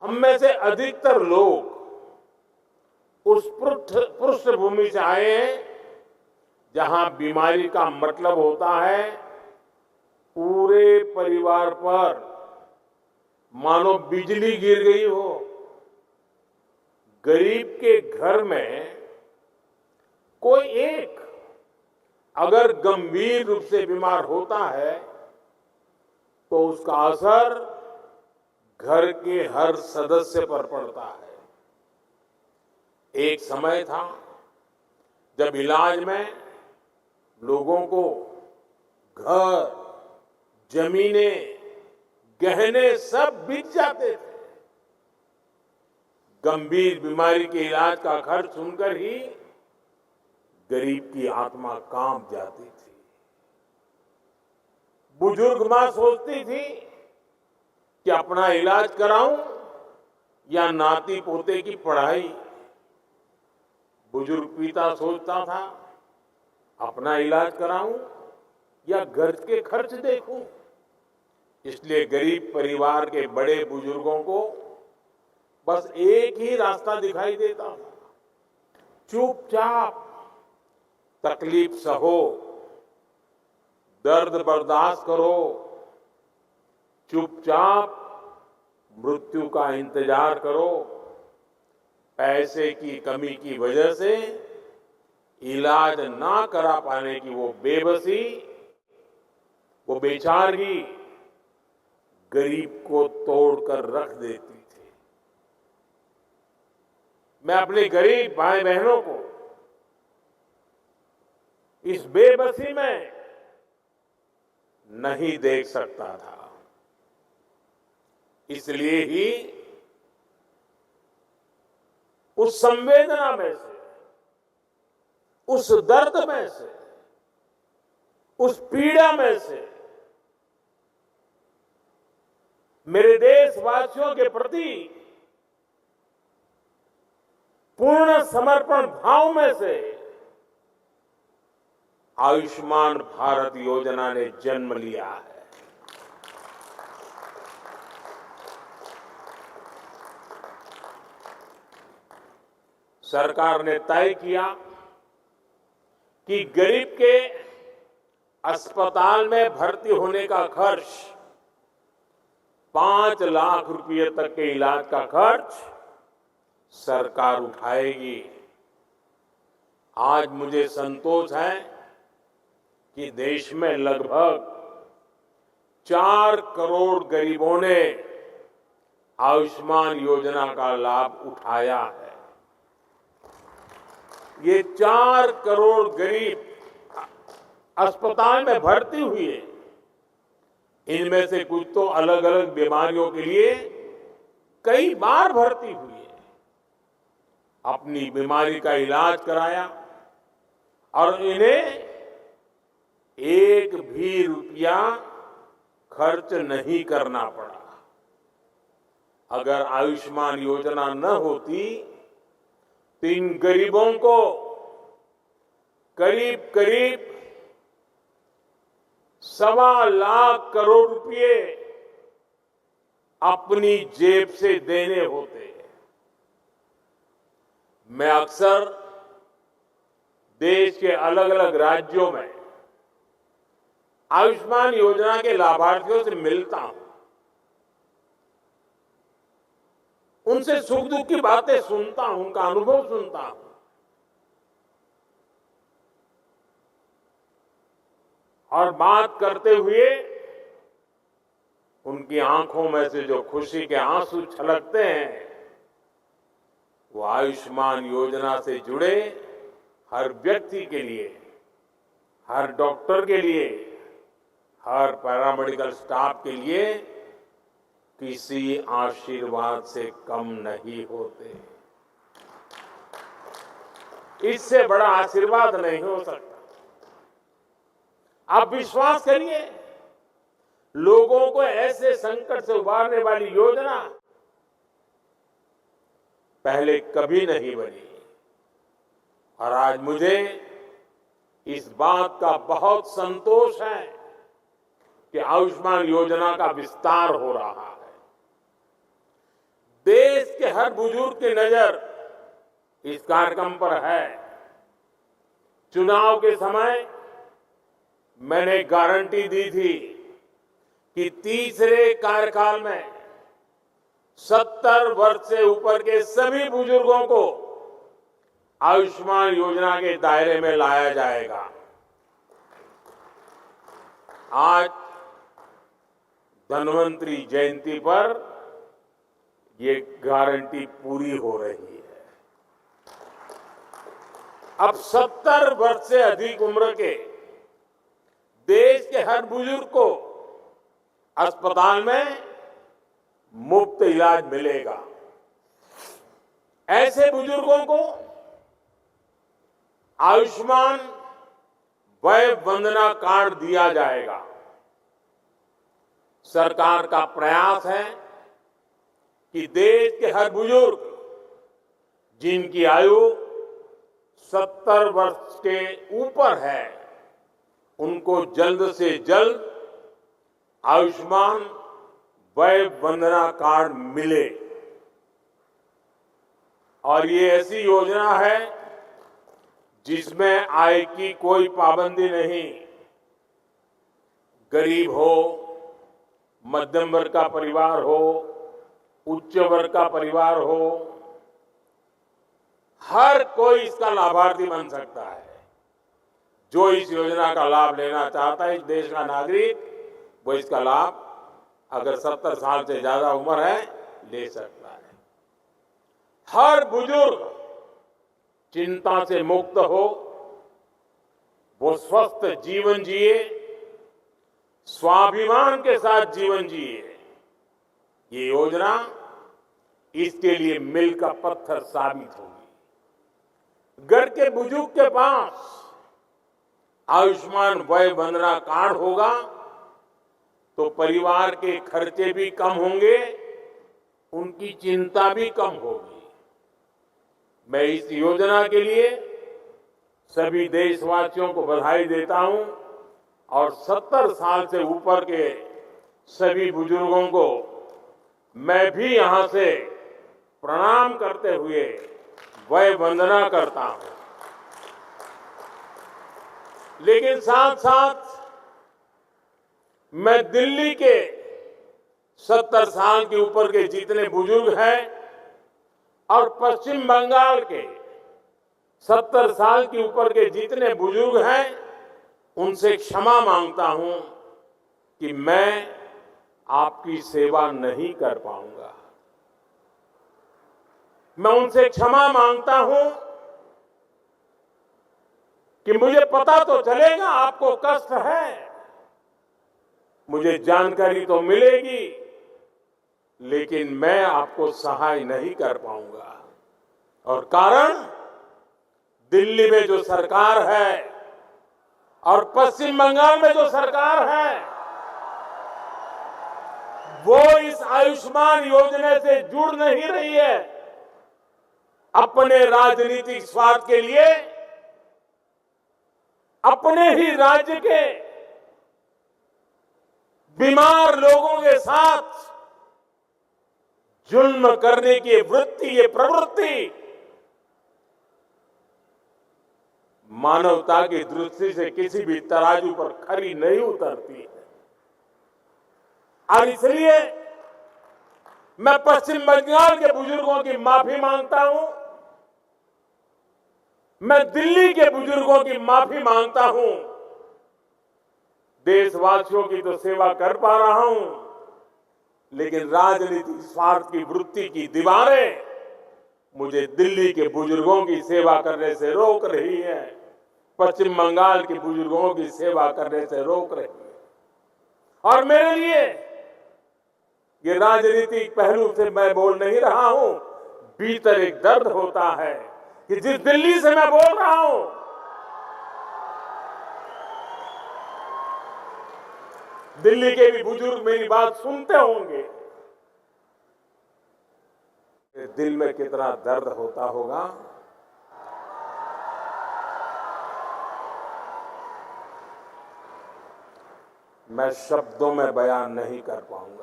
हम में से अधिकतर लोग उस पृष्ठभूमि से आए हैं जहां बीमारी का मतलब होता है पूरे परिवार पर मानो बिजली गिर गई हो। गरीब के घर में कोई एक अगर गंभीर रूप से बीमार होता है तो उसका असर घर के हर सदस्य पर पड़ता है। एक समय था जब इलाज में लोगों को घर, जमीनें, गहने सब बिक जाते थे। गंभीर बीमारी के इलाज का खर्च सुनकर ही गरीब की आत्मा कांप जाती थी। बुजुर्ग मां सोचती थी कि अपना इलाज कराऊं या नाती पोते की पढ़ाई। बुजुर्ग पिता सोचता था अपना इलाज कराऊं या घर के खर्च देखूं। इसलिए गरीब परिवार के बड़े बुजुर्गों को बस एक ही रास्ता दिखाई देता था, चुपचाप तकलीफ सहो, दर्द बर्दाश्त करो, चुपचाप मृत्यु का इंतजार करो। पैसे की कमी की वजह से इलाज ना करा पाने की वो बेबसी, वो बेचारगी गरीब को तोड़कर रख देती थी। मैं अपने गरीब भाई बहनों को इस बेबसी में नहीं देख सकता था। इसलिए ही उस संवेदना में से, उस दर्द में से, उस पीड़ा में से मेरे देशवासियों के प्रति पूर्ण समर्पण भाव में से आयुष्मान भारत योजना ने जन्म लिया है। सरकार ने तय किया कि गरीब के अस्पताल में भर्ती होने का खर्च 5 लाख रुपए तक के इलाज का खर्च सरकार उठाएगी। आज मुझे संतोष है कि देश में लगभग 4 करोड़ गरीबों ने आयुष्मान योजना का लाभ उठाया है। ये 4 करोड़ गरीब अस्पताल में भर्ती हुए। इनमें से कुछ तो अलग अलग बीमारियों के लिए कई बार भर्ती हुए, अपनी बीमारी का इलाज कराया और इन्हें एक भी रुपया खर्च नहीं करना पड़ा। अगर आयुष्मान योजना न होती तो इन गरीबों को करीब करीब 1.25 लाख करोड़ रुपए अपनी जेब से देने होते। मैं अक्सर देश के अलग अलग राज्यों में आयुष्मान योजना के लाभार्थियों से मिलता हूं, उनसे सुख दुख की बातें सुनता हूं, उनका अनुभव सुनता हूं। और बात करते हुए उनकी आंखों में से जो खुशी के आंसू छलकते हैं, वो आयुष्मान योजना से जुड़े हर व्यक्ति के लिए, हर डॉक्टर के लिए, हर पैरामेडिकल स्टाफ के लिए किसी आशीर्वाद से कम नहीं होते। इससे बड़ा आशीर्वाद नहीं हो सकता। आप विश्वास करिए, लोगों को ऐसे संकट से उबारने वाली योजना पहले कभी नहीं बनी। और आज मुझे इस बात का बहुत संतोष है कि आयुष्मान योजना का विस्तार हो रहा है। हर बुजुर्ग की नजर इस कार्यक्रम पर है। चुनाव के समय मैंने गारंटी दी थी कि तीसरे कार्यकाल में 70 वर्ष से ऊपर के सभी बुजुर्गों को आयुष्मान योजना के दायरे में लाया जाएगा। आज धन्वंतरि जयंती पर ये गारंटी पूरी हो रही है। अब 70 वर्ष से अधिक उम्र के देश के हर बुजुर्ग को अस्पताल में मुफ्त इलाज मिलेगा। ऐसे बुजुर्गों को आयुष्मान वय वंदना कार्ड दिया जाएगा। सरकार का प्रयास है कि देश के हर बुजुर्ग जिनकी आयु 70 वर्ष के ऊपर है, उनको जल्द से जल्द आयुष्मान वय वंदना कार्ड मिले। और ये ऐसी योजना है जिसमें आय की कोई पाबंदी नहीं। गरीब हो, मध्यम वर्ग का परिवार हो, उच्च वर्ग का परिवार हो, हर कोई इसका लाभार्थी बन सकता है। जो इस योजना का लाभ लेना चाहता है, इस देश का नागरिक, वो इसका लाभ अगर 70 साल से ज्यादा उम्र है ले सकता है। हर बुजुर्ग चिंता से मुक्त हो, वो स्वस्थ जीवन जिए, स्वाभिमान के साथ जीवन जिए। ये योजना इसके लिए मील का पत्थर साबित होगी। घर के बुजुर्ग के पास आयुष्मान वय वंदना कार्ड होगा तो परिवार के खर्चे भी कम होंगे, उनकी चिंता भी कम होगी। मैं इस योजना के लिए सभी देशवासियों को बधाई देता हूं और 70 साल से ऊपर के सभी बुजुर्गों को मैं भी यहां से प्रणाम करते हुए वय वंदना करता हूं। लेकिन साथ साथ मैं दिल्ली के 70 साल के ऊपर के जितने बुजुर्ग हैं और पश्चिम बंगाल के 70 साल के ऊपर के जितने बुजुर्ग हैं, उनसे क्षमा मांगता हूं कि मैं आपकी सेवा नहीं कर पाऊंगा। मैं उनसे क्षमा मांगता हूं कि मुझे पता तो चलेगा आपको कष्ट है, मुझे जानकारी तो मिलेगी, लेकिन मैं आपको सहाय नहीं कर पाऊंगा। और कारण, दिल्ली में जो सरकार है और पश्चिम बंगाल में जो सरकार है, वो इस आयुष्मान योजना से जुड़ नहीं रही है। अपने राजनीतिक स्वार्थ के लिए अपने ही राज्य के बीमार लोगों के साथ जुल्म करने की वृत्ति, ये प्रवृत्ति मानवता की दृष्टि से किसी भी तराजू पर खरी नहीं उतरती है। और इसलिए मैं पश्चिम बंगाल के बुजुर्गों की माफी मांगता हूं, मैं दिल्ली के बुजुर्गों की माफी मांगता हूं। देशवासियों की तो सेवा कर पा रहा हूं, लेकिन राजनीतिक स्वार्थ की वृत्ति की दीवारें मुझे दिल्ली के बुजुर्गों की सेवा करने से रोक रही है, पश्चिम बंगाल के बुजुर्गों की सेवा करने से रोक रही है। और मेरे लिए ये राजनीतिक पहलू से मैं बोल नहीं रहा हूं, भीतर एक दर्द होता है कि जिस दिल्ली से मैं बोल रहा हूं, दिल्ली के भी बुजुर्ग मेरी बात सुनते होंगे। दिल में कितना दर्द होता होगा। मैं शब्दों में बयान नहीं कर पाऊंगा।